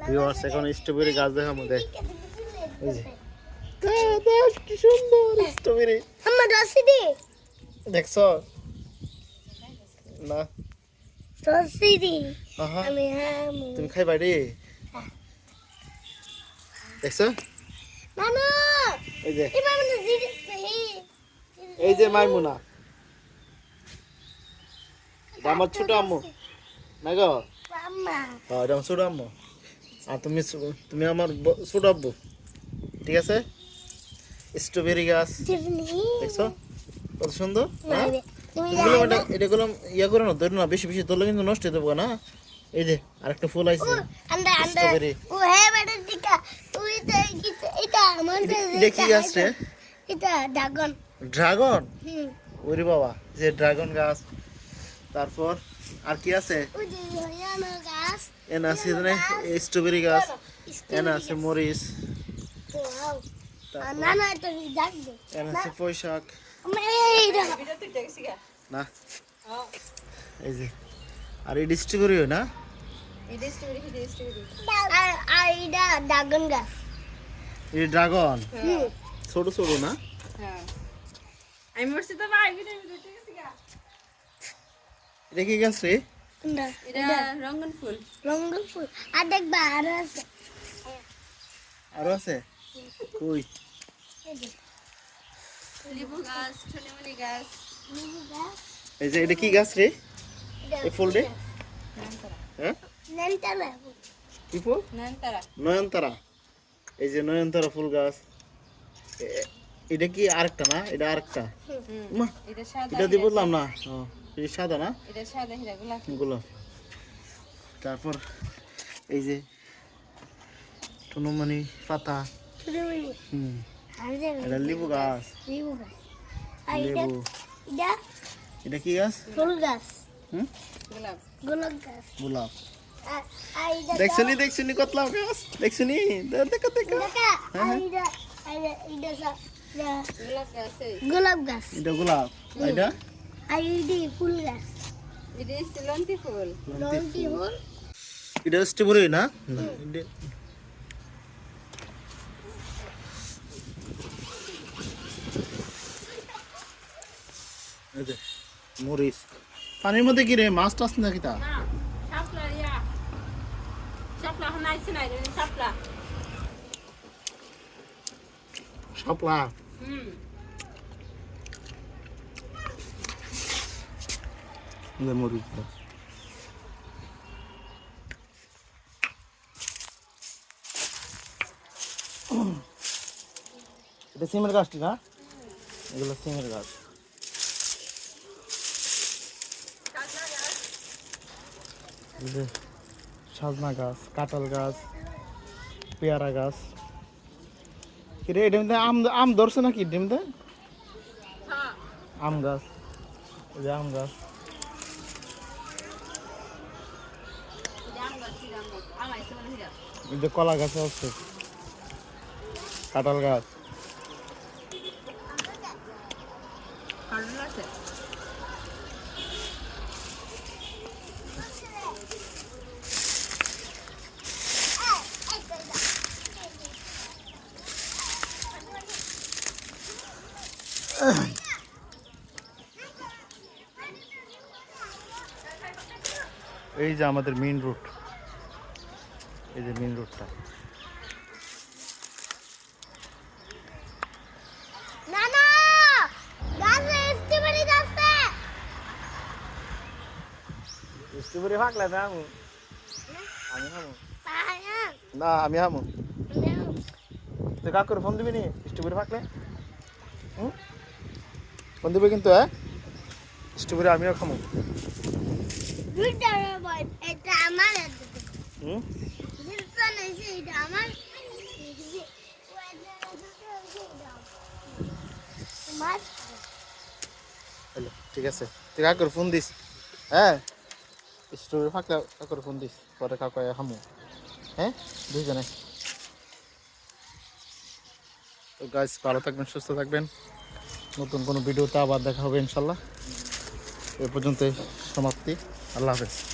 Viewers এখন strawberry গাছ দেখার মধ্যে এই যে দেখ কি সুন্দর স্ট্রবেরি আমার রসিদি দেখছো না রসিদি আহা আমি হামু তুমি খাইবা রে দেখছো নানু এই যে এবার মানে জিদি এই যে মাইমুনা এটা আমার ছোট আম্মু না গো মাম্মা হ্যাঁ এটা আমার ছোট আম্মু আর তুমি আমার ছোট আব্বু ঠিক আছে স্ট্রবেরি গাছ জিনি দেখছো কত সুন্দর মারে তুমি এটা গুলো ইয়া করে না ধরে না বেশি বেশি ধরলে কিন্তু নষ্ট হয়ে যাবো না এই যে আরেকটা ফুল আইছে আন্ডা স্ট্রবেরি ও হে বেটা দিকা তুই তো এটা আমার এটা কি গাছ রে এটা ড্রাগন ড্রাগন হুম ওরে বাবা যে ড্রাগন গাছ তারপর আর কি আছে ওই যে হয়ানো গাছ এনা আছে স্ট্রবেরি গাছ এনা আছে মরিচ ওয়াও না না তো দেখবে এনা আছে পুঁইশাক আমি এইটা না এই যে আর এই স্ট্রবেরি না আর এটা ড্রাগন গাছ এই ড্রাগন ছোট ছোট না আমি বলছি তো ভাই এটা কি গাছ রে এটা রঙ্গন ফুল রঙের ফুল আর দেখবা আর আছে আরো আছে কই এই যে লেবু গাছ ছোটমনি গাছ লেবু গাছ এই যে এটা কি গাছ রে এটা এই ফুল রে হ্যাঁ নেনতালা কি ফুল নয়নতারা নয়নতারা এই যে নয়নতারা ফুল গাছ এটা কি আরেকটা না এটা আরেকটা মা এটা সাদা এটা দিয়ে বললাম না এটা সাদা না এটা সাদা হীরা গোলাপি গোলাপ তারপর এই যে টুনুমণি পাতা ছোটমনি হুম আর যে এটা লেবু গাছ লেবু গাছ আর এটা লেবু এটা এটা কি গাছ ফুল গাছ হুম গোলাপ গোলাপ গাছ গোলাপ আর এটা দেখছনি কতলা গাছ দেখছনি দেখো দেখো দেখা আর এটা গোলাপ গাছ গোলাপ গাছ এটা গোলাপ এটা আর এটা ফুল গাছ এটা লন্তি ফুল লন্টি ফুল এটা স্ট্রবেরি না না, এটা- এই যে, মরিচ পানির মধ্যে কি রে মাছ টাছ নাকি তা না শাপলা ইয়া শাপলা হনাইছে না এটা শাপলা শাপলা এই যে মরিচ গাছ। এটা সিমের গাছটি না এগুলো সিমের গাছ এই যে সজনা গাছ কাঁঠাল গাছ পেয়ারা গাছ কিরে এটা মধ্যে আম ধরছে নাকি এটার মধ্যে আম গাছ এই যে আম গাছ এই যে কলা গাছ আছে কাঁঠাল গাছ কারণ আছে এই যে আমাদের মেইন রুট এই যে মেইন রুটটা না না গাছে স্ট্রবেরি গাছে স্ট্রবেরি ফাকলে না আমি হামু পায়া না আমি হামু তুই কাকুর ফোন দিবি নি স্ট্রবেরি ফাকলে ফোন দিবি কিন্তু হ্যাঁ স্ট্রবেরি আমিও খামু দুইটা বল এটা আমার হুম যেটা নাই সেটা আমার মাছ হ্যালো ঠিক আছে তুই কাকুর ফোন দিস হ্যাঁ স্ট্রবেরি ফাকলে কাকুর ফোন দিস পরে কাকু হামু হ্যাঁ দুইজনে তো গাইস ভালো থাকবেন সুস্থ থাকবেন নতুন কোনো ভিডিওতে আবার দেখা হবে ইনশাল্লাহ এ পর্যন্ত সমাপ্তি আল্লাহ হাফেজ